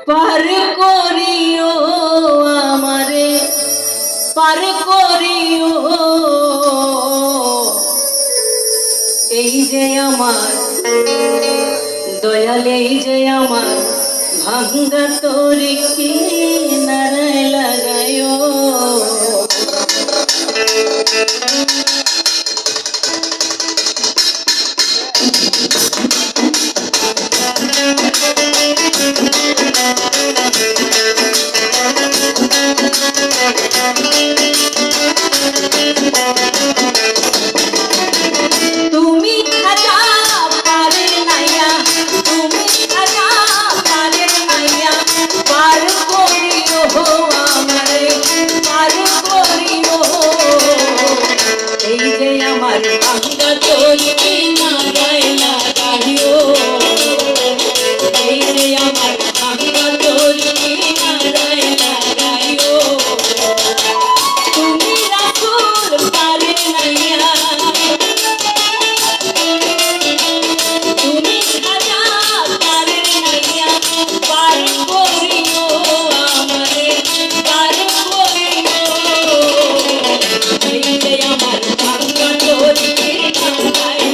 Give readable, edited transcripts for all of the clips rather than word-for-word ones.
পার করিও আমারে, পার করিও। এই যে আমার দয়াল, এই যে আমার ভাঙ্গা তোরে কিনারায় লাগায়ো। তুমি খাজা পারের নাইয়া, তুমি খাজা পারের নাইয়া, পার করিও আমারে, পার করিও। এই যে আমার ভাঙ্গা তোরে কিনারায় লাগাইও, এই যে আমার ভাঙ্গা তোরে কিনারায় লাগাইও। তুমি রাসূল পারের নাইয়া, তুমি খাজা পারের নাইয়া, পার করিও আমারে, পার করিও। এই যে আমার ভাঙ্গা তোরে কিনারায়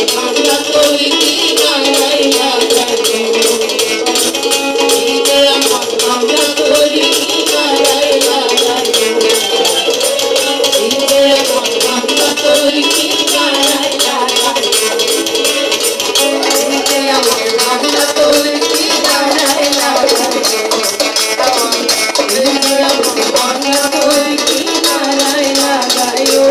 ভাঙা তরি কি গাড়াই লাগাইও দিলে আমার ভাঙা তরি কি গাড়াই লাগাইও দিলে আমার ভাঙা তরি কি গাড়াই লাগাইও দিলে আমার ভাঙা তরি কি গাড়াই লাগাইও দিলে আমার ভাঙা তরি কি গাড়াই লাগাইও